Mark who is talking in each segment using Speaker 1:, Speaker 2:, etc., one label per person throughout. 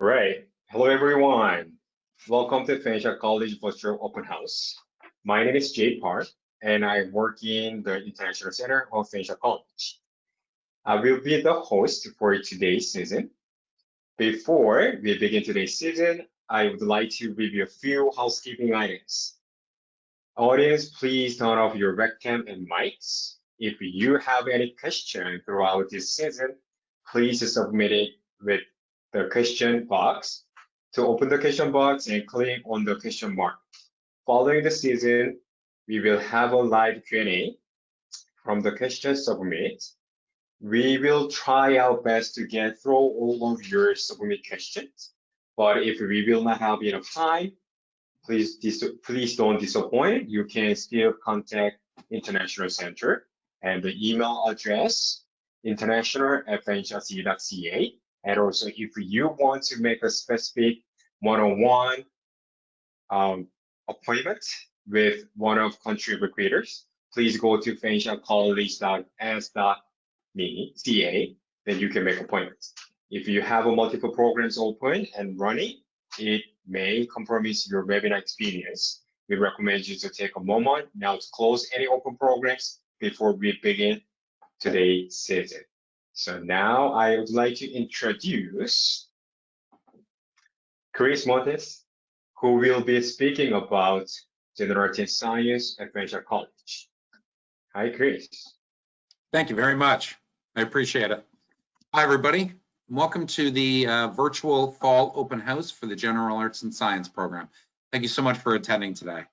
Speaker 1: Right. Hello, everyone. Welcome to Fanshawe College Virtual Open House. My name is Jay Park, and I work in the International Center of Fanshawe College. I will be the host for today's season. Before we begin today's season, I would like to review a few housekeeping items. Audience, please turn off your webcam and mics. If you have any question throughout this season, please submit it with the question box. To open the question box and click on the question mark. Following the season, we will have a live Q&A from the question submit. We will try our best to get through all of your submit questions, but if we will not have enough time, please don't disappoint. You can still contact International Center and the email address international@fanshawe.ca. And also, if you want to make a specific one-on-one appointment with one of country recruiters, please go to fanshawecollege.s.me.ca. Then you can make appointments. If you have a multiple programs open and running, it may compromise your webinar experience. We recommend you to take a moment now to close any open programs before we begin today's session. So now I would like to introduce Chris Montes, who will be speaking about General Art and Science at Fanshawe College. Hi, Chris.
Speaker 2: Thank you very much. I appreciate it. Hi, everybody. Welcome to the virtual fall open house for the General Arts and Science program. Thank you so much for attending today.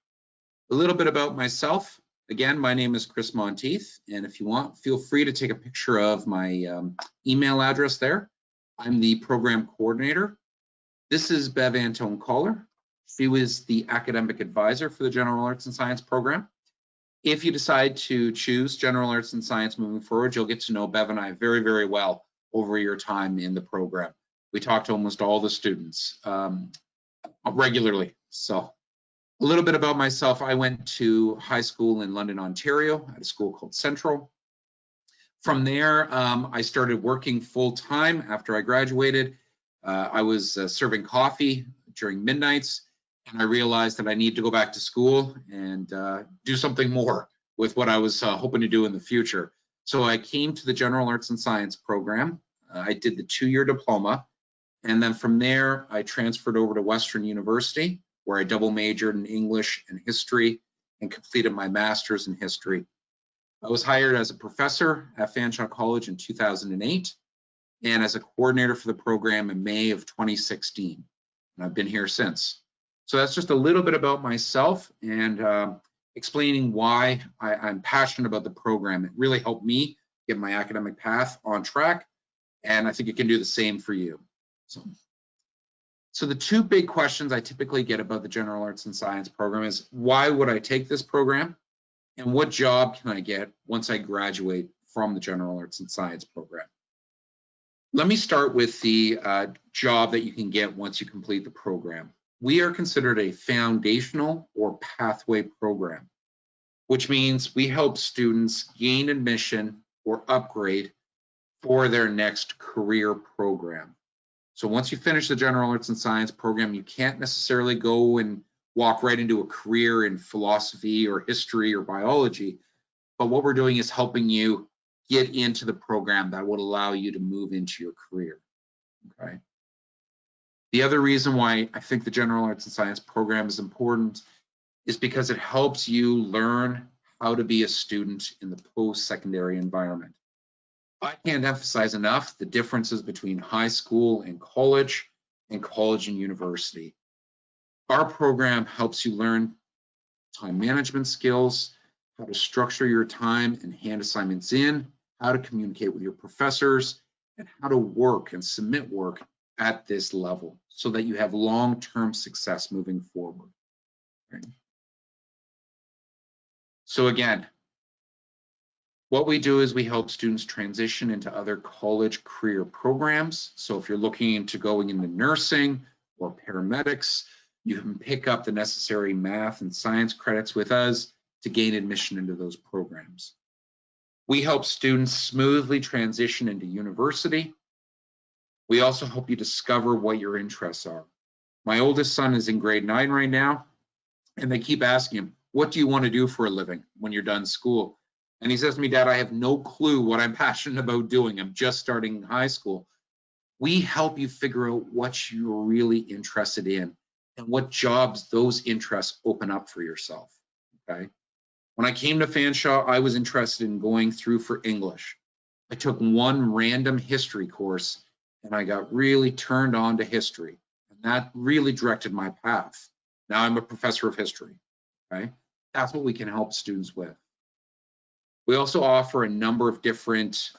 Speaker 2: A little bit about myself. Again, my name is Chris Monteith, and if you want, feel free to take a picture of my email address there. I'm the program coordinator. This is Bev Antone Collar. She was the academic advisor for the General Arts and Science program. If you decide to choose General Arts and Science moving forward, you'll get to know Bev and I very, very well over your time in the program. We talk to almost all the students regularly. So a little bit about myself. I went to high school in London, Ontario, at a school called Central. From there, I started working full time after I graduated. I was serving coffee during midnights, and I realized that I need to go back to school and do something more with what I was hoping to do in the future. So I came to the General Arts and Science program. I did the 2-year diploma, and then from there, I transferred over to Western University, where I double majored in English and history and completed my master's in history. I was hired as a professor at Fanshawe College in 2008 and as a coordinator for the program in May of 2016, and I've been here since. So that's just a little bit about myself and explaining why I'm passionate about the program. It really helped me get my academic path on track, and I think it can do the same for you. So the two big questions I typically get about the General Arts and Science program is, why would I take this program? And what job can I get once I graduate from the General Arts and Science program? Let me start with the job that you can get once you complete the program. We are considered a foundational or pathway program, which means we help students gain admission or upgrade for their next career program. So once you finish the General Arts and Science program, you can't necessarily go and walk right into a career in philosophy or history or biology. But what we're doing is helping you get into the program that would allow you to move into your career. Okay. The other reason why I think the General Arts and Science program is important is because it helps you learn how to be a student in the post-secondary environment. I can't emphasize enough the differences between high school and college and university. Our program helps you learn time management skills, how to structure your time and hand assignments in, how to communicate with your professors, and how to work and submit work at this level so that you have long-term success moving forward. Right? So again, what we do is we help students transition into other college career programs. So if you're looking into going into nursing or paramedics, you can pick up the necessary math and science credits with us to gain admission into those programs. We help students smoothly transition into university. We also help you discover what your interests are. My oldest son is in grade 9 right now, and they keep asking him, what do you want to do for a living when you're done school? And he says to me, Dad, I have no clue what I'm passionate about doing. I'm just starting high school. We help you figure out what you're really interested in and what jobs those interests open up for yourself, okay? When I came to Fanshawe, I was interested in going through for English. I took one random history course and I got really turned on to history. And that really directed my path. Now I'm a professor of history, okay? That's what we can help students with. We also offer a number of different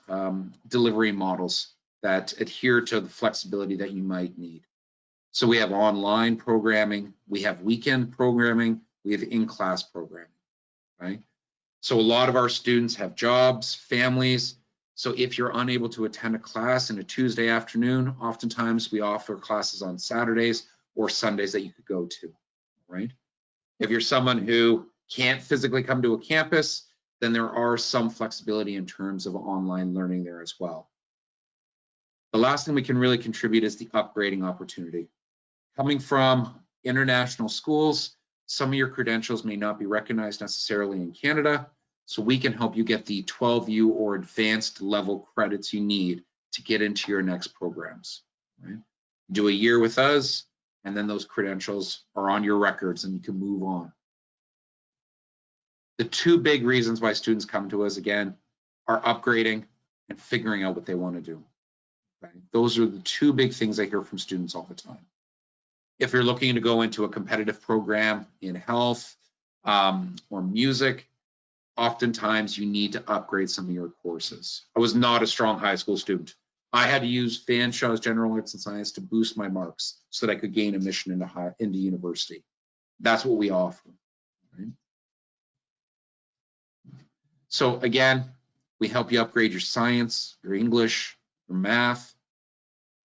Speaker 2: delivery models that adhere to the flexibility that you might need. So we have online programming, we have weekend programming, we have in-class programming, right? So a lot of our students have jobs, families. So if you're unable to attend a class in a Tuesday afternoon, oftentimes we offer classes on Saturdays or Sundays that you could go to, right? If you're someone who can't physically come to a campus, then there are some flexibility in terms of online learning there as well. The last thing we can really contribute is the upgrading opportunity. Coming from international schools, some of your credentials may not be recognized necessarily in Canada, so we can help you get the 12U or advanced level credits you need to get into your next programs. Right? Do a year with us, and then those credentials are on your records and you can move on. The two big reasons why students come to us, again, are upgrading and figuring out what they want to do. Okay? Those are the two big things I hear from students all the time. If you're looking to go into a competitive program in health or music, oftentimes you need to upgrade some of your courses. I was not a strong high school student. I had to use Fanshawe's General Arts and Science to boost my marks so that I could gain admission into university. That's what we offer. Right? So again, we help you upgrade your science, your English, your math.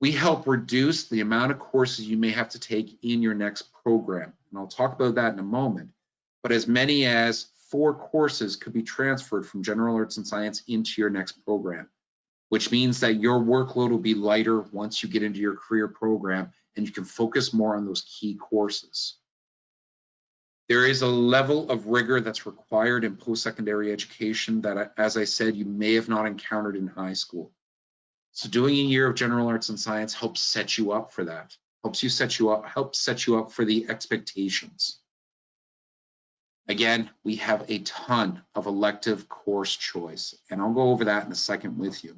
Speaker 2: We help reduce the amount of courses you may have to take in your next program. And I'll talk about that in a moment. But as many as 4 courses could be transferred from General Arts and Science into your next program, which means that your workload will be lighter once you get into your career program and you can focus more on those key courses. There is a level of rigor that's required in post-secondary education that, as I said, you may have not encountered in high school. So doing a year of General Arts and Science helps set you up for that, helps set you up for the expectations. Again, we have a ton of elective course choice, and I'll go over that in a second with you.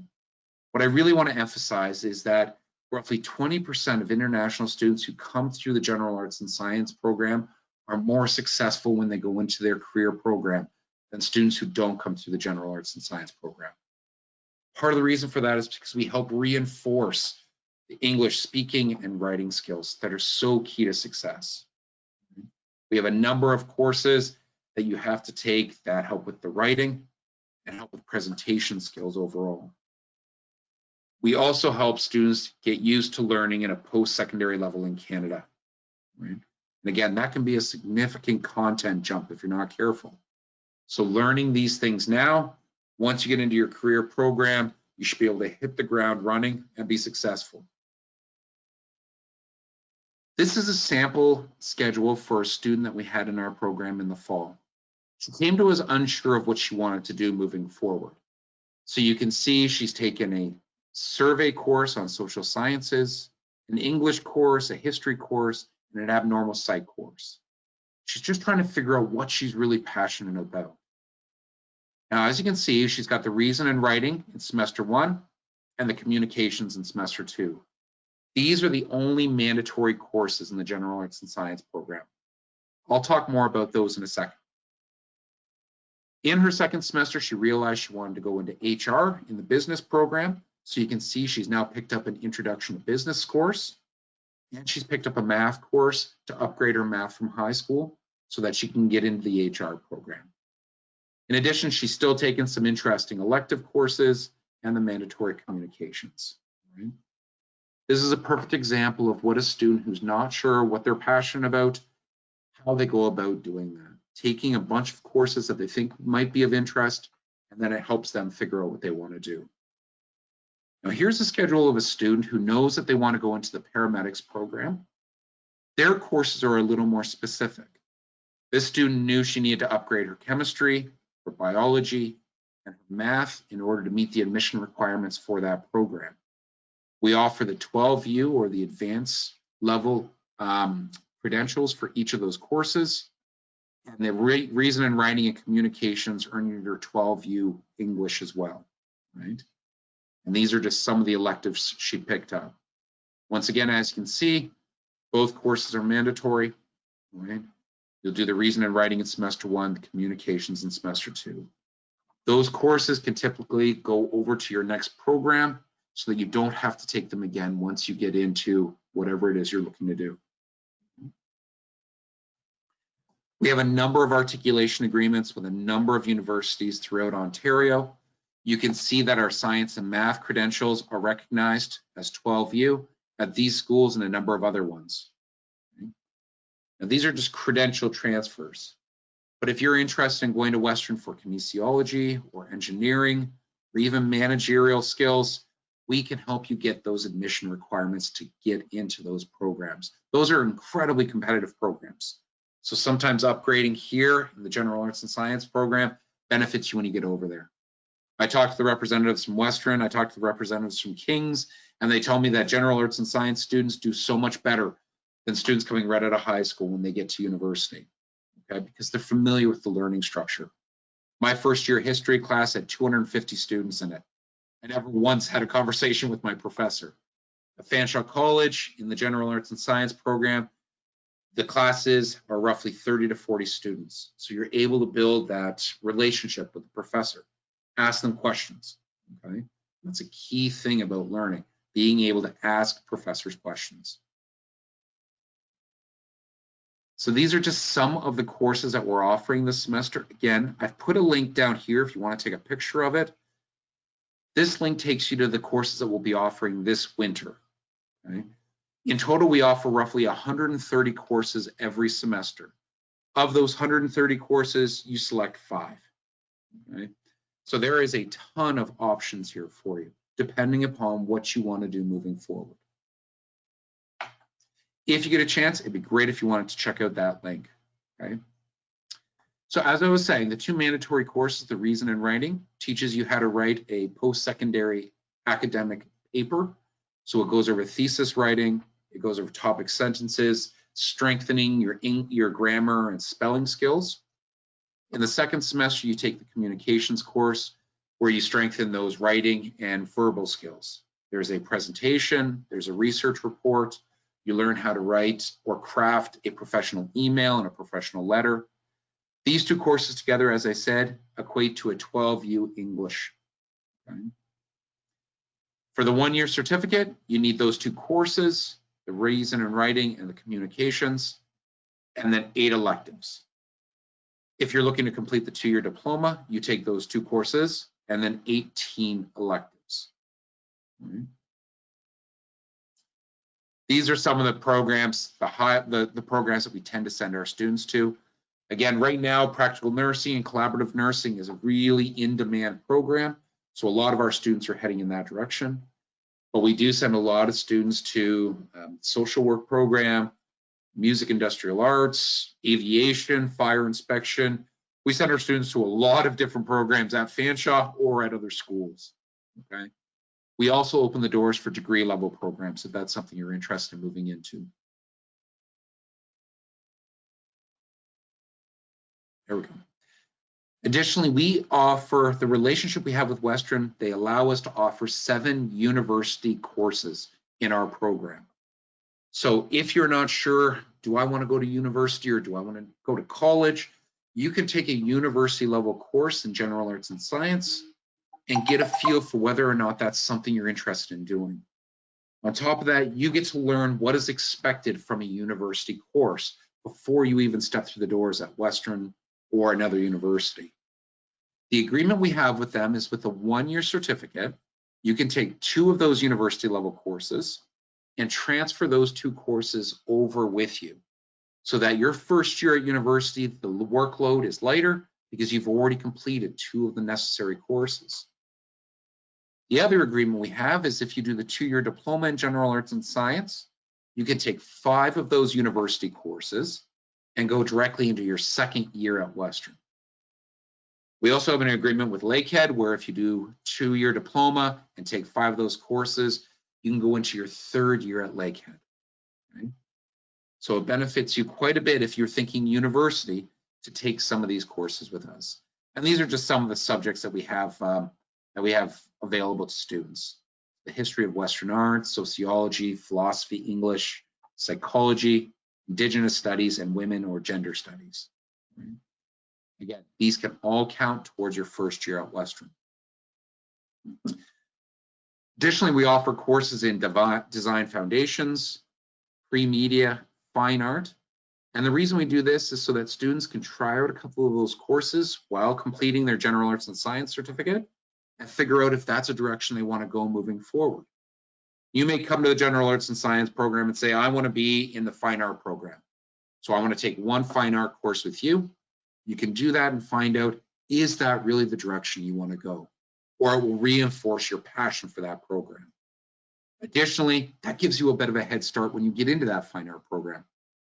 Speaker 2: What I really want to emphasize is that roughly 20% of international students who come through the General Arts and Science program are more successful when they go into their career program than students who don't come through the General Arts and Science program. Part of the reason for that is because we help reinforce the English speaking and writing skills that are so key to success. We have a number of courses that you have to take that help with the writing and help with presentation skills overall. We also help students get used to learning in a post-secondary level in Canada. Right? And again, that can be a significant content jump if you're not careful. So learning these things now, once you get into your career program, you should be able to hit the ground running and be successful. This is a sample schedule for a student that we had in our program in the fall. She came to us unsure of what she wanted to do moving forward. So you can see she's taken a survey course on social sciences, an English course, a history course, and an abnormal psych course. She's just trying to figure out what she's really passionate about. Now, as you can see, she's got the reason and writing in semester 1 and the communications in semester 2. These are the only mandatory courses in the General Arts and Science program. I'll talk more about those in a second. In her second semester, she realized she wanted to go into HR in the business program. So you can see she's now picked up an Introduction to Business course, and she's picked up a math course to upgrade her math from high school so that she can get into the HR program. In addition, she's still taken some interesting elective courses and the mandatory communications. Right? This is a perfect example of what a student who's not sure what they're passionate about, how they go about doing that. Taking a bunch of courses that they think might be of interest, and then it helps them figure out what they want to do. Now here's a schedule of a student who knows that they want to go into the paramedics program. Their courses are a little more specific. This student knew she needed to upgrade her chemistry, her biology, and her math in order to meet the admission requirements for that program. We offer the 12U or the advanced level credentials for each of those courses. And the reason and writing and communications earning your 12U English as well, right? And these are just some of the electives she picked up. Once again, as you can see, both courses are mandatory, right? You'll do the reason and writing in semester 1, the communications in semester 2. Those courses can typically go over to your next program so that you don't have to take them again once you get into whatever it is you're looking to do. We have a number of articulation agreements with a number of universities throughout Ontario. You can see that our science and math credentials are recognized as 12U at these schools and a number of other ones. Now, these are just credential transfers. But if you're interested in going to Western for kinesiology or engineering or even managerial skills, we can help you get those admission requirements to get into those programs. Those are incredibly competitive programs. So sometimes upgrading here in the general arts and science program benefits you when you get over there. I talked to the representatives from Western, I talked to the representatives from King's, and they tell me that general arts and science students do so much better than students coming right out of high school when they get to university, okay? Because they're familiar with the learning structure. My first year history class had 250 students in it. I never once had a conversation with my professor. At Fanshawe College, in the general arts and science program, the classes are roughly 30 to 40 students. So you're able to build that relationship with the professor, ask them questions, okay? That's a key thing about learning, being able to ask professors questions. So these are just some of the courses that we're offering this semester. Again, I've put a link down here if you want to take a picture of it. This link takes you to the courses that we'll be offering this winter, okay? In total, we offer roughly 130 courses every semester. Of those 130 courses, you select 5. Okay? So there is a ton of options here for you, depending upon what you want to do moving forward. If you get a chance, it'd be great if you wanted to check out that link. Okay? So as I was saying, the 2 mandatory courses, the reason and writing, teaches you how to write a post-secondary academic paper. So it goes over thesis writing, it goes over topic sentences, strengthening your grammar and spelling skills. In the second semester, you take the communications course where you strengthen those writing and verbal skills. There's a presentation, there's a research report, you learn how to write or craft a professional email and a professional letter. These 2 courses together, as I said, equate to a 12U English. Okay? For the 1-year certificate, you need those 2 courses, the reason and writing and the communications, and then 8 electives. If you're looking to complete the 2-year diploma, you take those 2 courses and then 18 electives. Okay. These are some of the programs, the programs that we tend to send our students to. Again, right now, practical nursing and collaborative nursing is a really in-demand program. So a lot of our students are heading in that direction. But we do send a lot of students to social work program, music industrial arts, aviation, fire inspection. We send our students to a lot of different programs at Fanshawe or at other schools, okay? We also open the doors for degree level programs if that's something you're interested in moving into. There we go. Additionally, we offer the relationship we have with Western. They allow us to offer 7 university courses in our program. So if you're not sure, do I want to go to university or do I want to go to college? You can take a university level course in general arts and science and get a feel for whether or not that's something you're interested in doing. On top of that, you get to learn what is expected from a university course before you even step through the doors at Western or another university. The agreement we have with them is with a 1-year certificate. You can take 2 of those university level courses and transfer those 2 courses over with you so that your first year at university, the workload is lighter because you've already completed 2 of the necessary courses. The other agreement we have is if you do the 2-year diploma in general arts and science, you can take 5 of those university courses and go directly into your 2nd year at Western. We also have an agreement with Lakehead where if you do 2-year diploma and take 5 of those courses, you can go into your 3rd year at Lakehead. Okay? So it benefits you quite a bit if you're thinking university to take some of these courses with us. And these are just some of the subjects that we have available to students. The history of Western art, sociology, philosophy, English, psychology, Indigenous studies, and women or gender studies. Right? Again, these can all count towards your 1st year at Western. Additionally, we offer courses in design foundations, pre-media, fine art. And the reason we do this is so that students can try out a couple of those courses while completing their general arts and science certificate and figure out if that's a direction they want to go moving forward. You may come to the general arts and science program and say, I want to be in the fine art program. So I want to take one fine art course with you. You can do that and find out, is that really the direction you want to go? Or it will reinforce your passion for that program. Additionally, that gives you a bit of a head start when you get into that fine art program,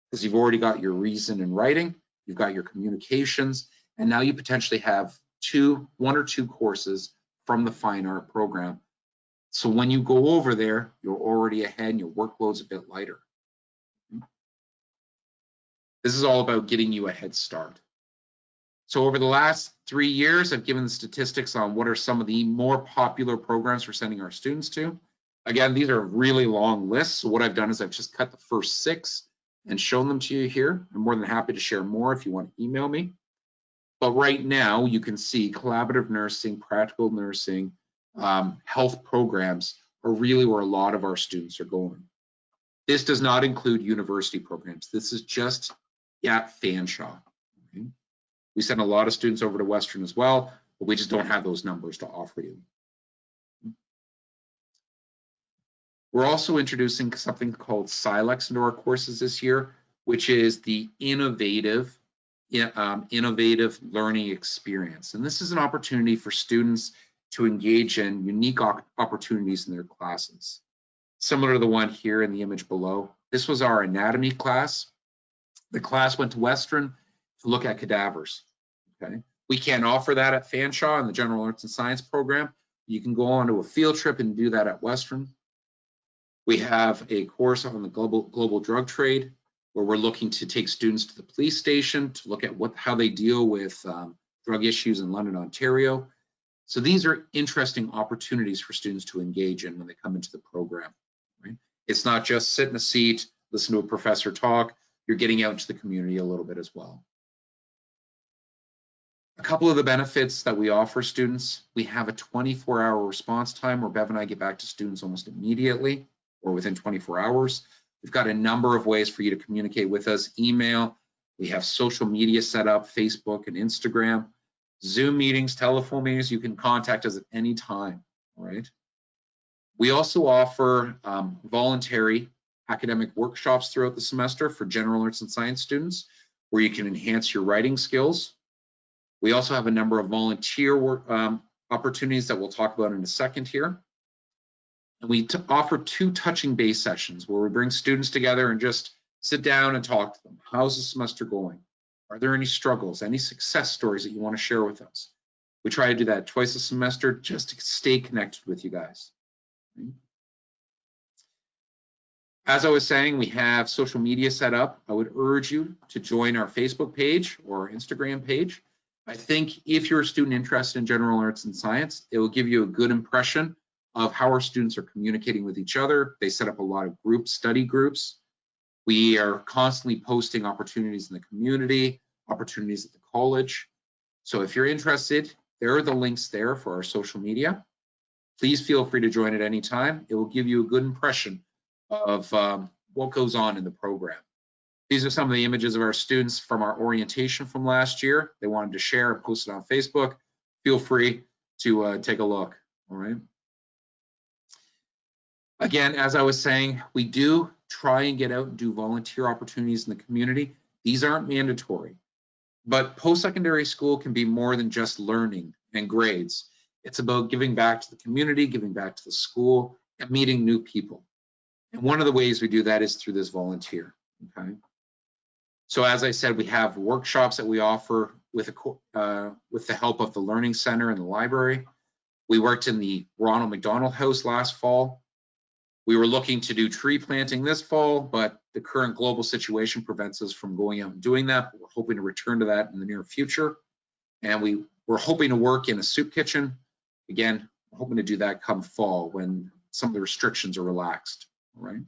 Speaker 2: because you've already got your reason and writing, you've got your communications, and now you potentially have 1 or 2 courses from the fine art program. So when you go over there, you're already ahead and your workload's a bit lighter. This is all about getting you a head start. So over the last 3 years, I've given the statistics on what are some of the more popular programs we're sending our students to. Again, these are really long lists. So what I've done is I've just cut the first 6 and shown them to you here. I'm more than happy to share more if you want to email me. But right now you can see collaborative nursing, practical nursing, health programs are really where a lot of our students are going. This does not include university programs. This is just at Fanshawe. Okay? We send a lot of students over to Western as well, but we just don't have those numbers to offer you. We're also introducing something called Silex into our courses this year, which is the innovative learning experience. And this is an opportunity for students to engage in unique opportunities in their classes. Similar to the one here in the image below. This was our anatomy class. The class went to Western to look at cadavers. Okay, we can't offer that at Fanshawe in the General Arts and Science program. You can go on to a field trip and do that at Western. We have a course on the global drug trade, where we're looking to take students to the police station to look at how they deal with drug issues in London, Ontario. So these are interesting opportunities for students to engage in when they come into the program. Right? It's not just sit in a seat, listen to a professor talk. You're getting out into the community a little bit as well. A couple of the benefits that we offer students, we have a 24-hour response time where Bev and I get back to students almost immediately or within 24 hours. We've got a number of ways for you to communicate with us. Email, we have social media set up, Facebook and Instagram, Zoom meetings, telephone meetings. You can contact us at any time, all right? We also offer voluntary academic workshops throughout the semester for general arts and science students, where you can enhance your writing skills. We also have a number of volunteer work opportunities that we'll talk about in a second here. And we offer 2 touching base sessions where we bring students together and just sit down and talk to them. How's the semester going? Are there any struggles, any success stories that you want to share with us? We try to do that twice a semester just to stay connected with you guys. As I was saying, we have social media set up. I would urge you to join our Facebook page or Instagram page. I think if you're a student interested in general arts and science, it will give you a good impression of how our students are communicating with each other. They set up a lot of study groups. We are constantly posting opportunities in the community, opportunities at the college. So if you're interested, there are the links there for our social media. Please feel free to join at any time. It will give you a good impression of what goes on in the program. These are some of the images of our students from our orientation from last year. They wanted to share and post it on Facebook. Feel free to take a look, all right? Again, as I was saying, we do try and get out and do volunteer opportunities in the community. These aren't mandatory, but post-secondary school can be more than just learning and grades. It's about giving back to the community, giving back to the school, and meeting new people. And one of the ways we do that is through this volunteer, okay? So as I said, we have workshops that we offer with the help of the Learning Center and the library. We worked in the Ronald McDonald House last fall. We were looking to do tree planting this fall, but the current global situation prevents us from going out and doing that. We're hoping to return to that in the near future. And we're hoping to work in a soup kitchen. Again, we're hoping to do that come fall when some of the restrictions are relaxed, all right?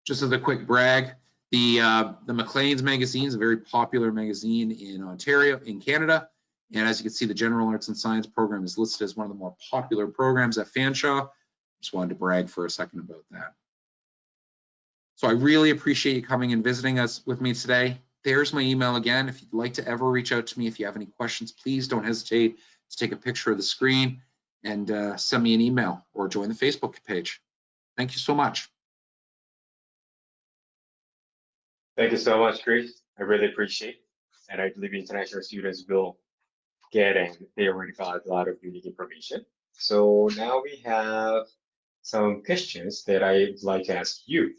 Speaker 2: Just as a quick brag, the Maclean's magazine is a very popular magazine in Ontario, in Canada. And as you can see, the General Arts and Science program is listed as one of the more popular programs at Fanshawe. Just wanted to brag for a second about that. So I really appreciate you coming and visiting us with me today. There's my email again. If you'd like to ever reach out to me, if you have any questions, please don't hesitate to take a picture of the screen and send me an email or join the Facebook page. Thank you so much.
Speaker 1: Thank you so much, Chris. I really appreciate it. And I believe international students will get and they already got a lot of unique information. So now we have some questions that I'd like to ask you.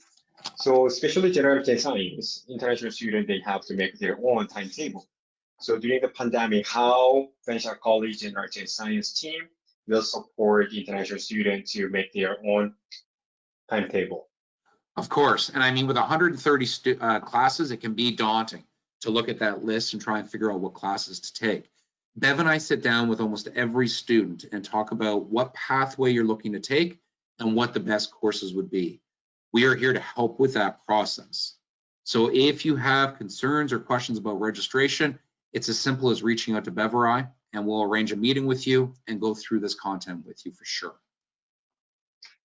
Speaker 1: So especially general arts and science, international students, they have to make their own timetable. So during the pandemic, how Fanshawe College General Arts and Science team will support the international students to make their own timetable?
Speaker 2: Of course, and I mean with 130 classes, it can be daunting to look at that list and try and figure out what classes to take. Bev and I sit down with almost every student and talk about what pathway you're looking to take and what the best courses would be. We are here to help with that process. So if you have concerns or questions about registration, it's as simple as reaching out to Bev or I, and we'll arrange a meeting with you and go through this content with you for sure.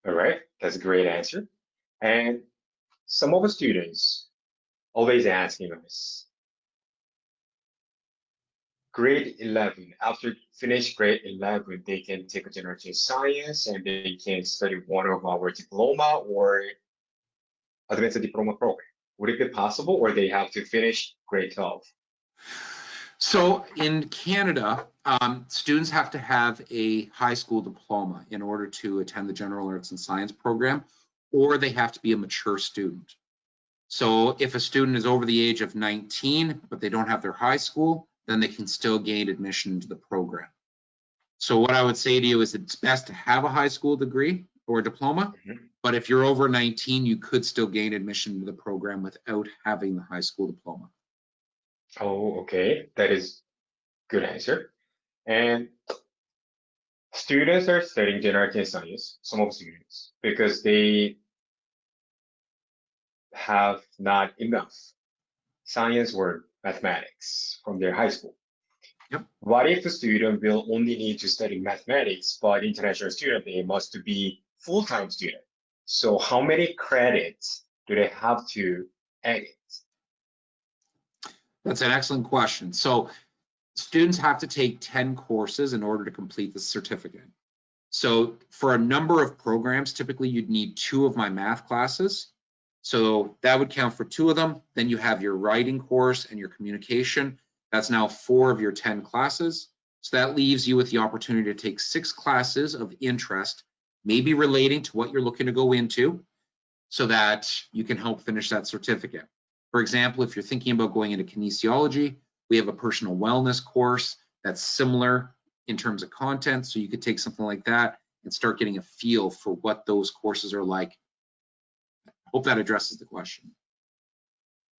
Speaker 1: All right, that's a great answer. And some of the students always asking us, grade 11, after finish grade 11, they can take a general science and they can study one of our diploma or advanced diploma program. Would it be possible, or they have to finish grade 12?
Speaker 2: So in Canada, students have to have a high school diploma in order to attend the General Arts and Science program, or they have to be a mature student. So if a student is over the age of 19, but they don't have their high school, then they can still gain admission into the program. So what I would say to you is it's best to have a high school degree or diploma, but if you're over 19, you could still gain admission into the program without having the high school diploma.
Speaker 1: Oh, okay, that is good answer. And students are studying general arts and science, some of students, because they have not enough science or mathematics from their high school.
Speaker 2: Yep.
Speaker 1: What if a student will only need to study mathematics, but international student, they must be full-time student? So how many credits do they have to edit?
Speaker 2: That's an excellent question. So students have to take 10 courses in order to complete the certificate. So for a number of programs, typically you'd need 2 of my math classes. So that would count for 2 of them. Then you have your writing course and your communication. That's now 4 of your 10 classes. So that leaves you with the opportunity to take 6 classes of interest, maybe relating to what you're looking to go into, so that you can help finish that certificate. For example, if you're thinking about going into kinesiology, we have a personal wellness course that's similar in terms of content. So you could take something like that and start getting a feel for what those courses are like. Hope that addresses the question.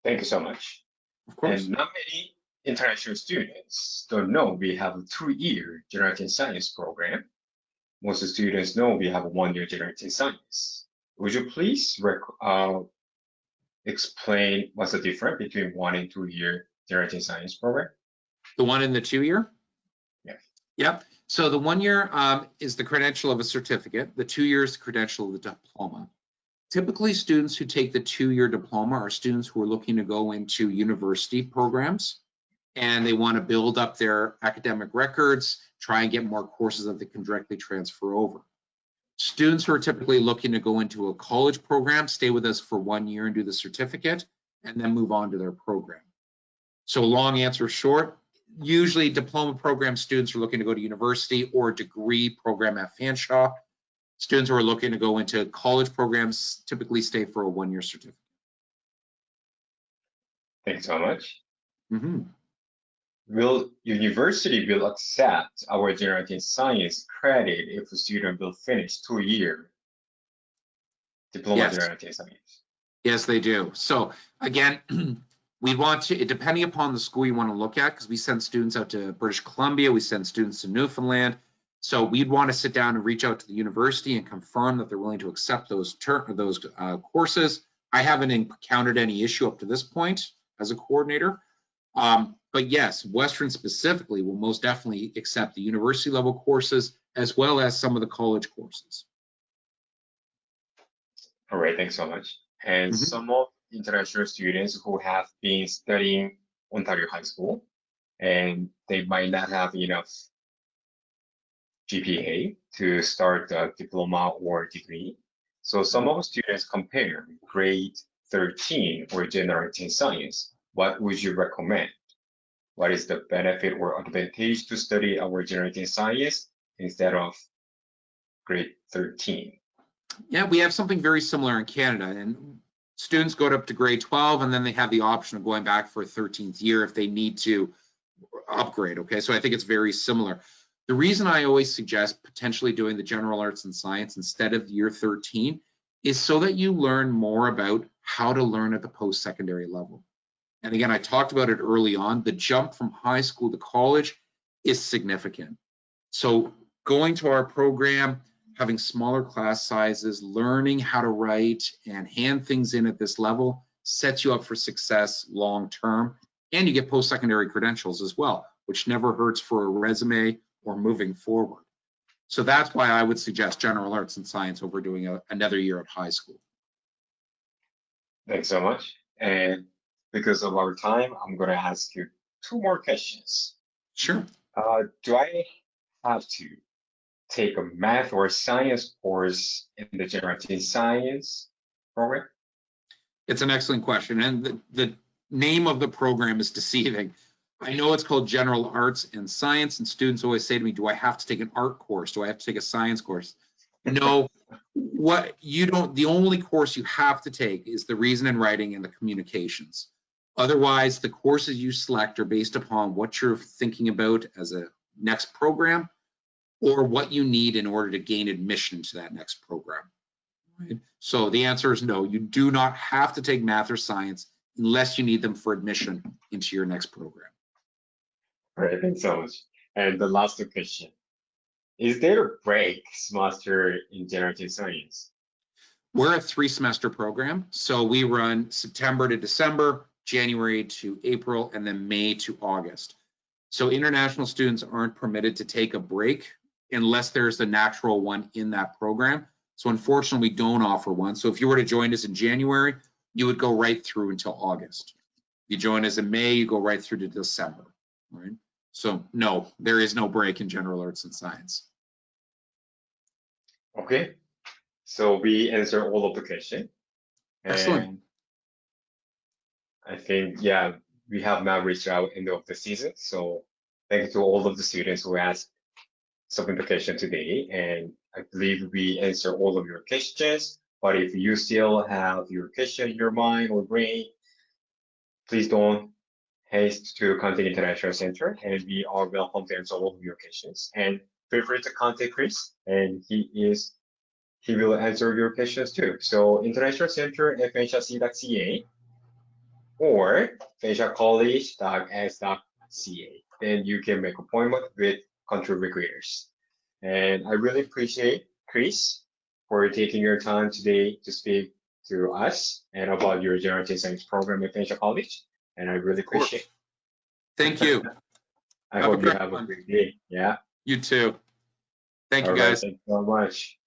Speaker 1: Thank you so much.
Speaker 2: Of course.
Speaker 1: And not many international students don't know we have a 2-year general arts and science program. Most students know we have a 1-year general arts and science. Would you please explain what's the difference between 1 and 2-year general arts and science program?
Speaker 2: The 1 and the 2-year?
Speaker 1: Yeah.
Speaker 2: Yep. So the 1 year is the credential of a certificate. The 2 years, the credential of the diploma. Typically, students who take the 2-year diploma are students who are looking to go into university programs, and they want to build up their academic records, try and get more courses that they can directly transfer over. Students who are typically looking to go into a college program stay with us for 1 year and do the certificate, and then move on to their program. So long answer short, usually diploma program students are looking to go to university or degree program at Fanshawe. Students who are looking to go into college programs typically stay for a one-year certificate.
Speaker 1: Thanks so much.
Speaker 2: Mm-hmm.
Speaker 1: Will university will accept our generative science credit if a student will finish 2-year diploma
Speaker 2: Yes.
Speaker 1: generative science?
Speaker 2: Yes, they do. So again, we want to, depending upon the school you want to look at, because we send students out to British Columbia, we send students to Newfoundland. So we'd want to sit down and reach out to the university and confirm that they're willing to accept those courses. I haven't encountered any issue up to this point as a coordinator. But yes, Western specifically will most definitely accept the university level courses as well as some of the college courses.
Speaker 1: All right, thanks so much. And some of international students who have been studying Ontario High School and they might not have enough GPA to start a diploma or degree. So some of the students compare grade 13 or generative science. What would you recommend? What is the benefit or advantage to study our generative science instead of grade 13?
Speaker 2: Yeah, we have something very similar in Canada, and students go up to grade 12 and then they have the option of going back for a 13th year if they need to upgrade. Okay, so I think it's very similar. The reason I always suggest potentially doing the general arts and science instead of year 13 is so that you learn more about how to learn at the post-secondary level. And again, I talked about it early on, the jump from high school to college is significant. So going to our program, having smaller class sizes, learning how to write and hand things in at this level sets you up for success long-term, and you get post-secondary credentials as well, which never hurts for a resume or moving forward. So that's why I would suggest general arts and science over doing another year of high school.
Speaker 1: Thanks so much. And because of our time, I'm going to ask you 2 more questions.
Speaker 2: Sure.
Speaker 1: Do I have to take a math or science course in the generative science program?
Speaker 2: It's an excellent question. And the name of the program is deceiving. I know it's called General Arts and Science, and students always say to me, do I have to take an art course? Do I have to take a science course? No, the only course you have to take is the reason and writing and the communications. Otherwise, the courses you select are based upon what you're thinking about as a next program or what you need in order to gain admission to that next program. Right? So the answer is no, you do not have to take math or science unless you need them for admission into your next program.
Speaker 1: All right, thanks so much. And the last question. Is there a break semester in generative science?
Speaker 2: We're a 3-semester program. So we run September to December, January to April, and then May to August. So international students aren't permitted to take a break unless there's a natural one in that program. So unfortunately, we don't offer one. So if you were to join us in January, you would go right through until August. If you join us in May, you go right through to December, right? So no, there is no break in general arts and science.
Speaker 1: Okay, so we answered all of the questions.
Speaker 2: Excellent.
Speaker 1: I think, yeah, we have now reached our end of the season. So thank you to all of the students who asked some question today. And I believe we answered all of your questions. But if you still have your question in your mind or brain, please don't hesitate to contact International Center, and we are welcome to answer all of your questions. And feel free to contact Chris, and he will answer your questions too. So International Center at fanshawe.ca or fanshawecollege.s.ca. Then you can make appointment with country recruiters. And I really appreciate Chris for taking your time today to speak to us and about your generative science program at Fanshawe College. And I really appreciate it.
Speaker 2: Thank you.
Speaker 1: I hope you have a great day. Yeah.
Speaker 2: You too. Thank you, guys.
Speaker 1: Thank you so much.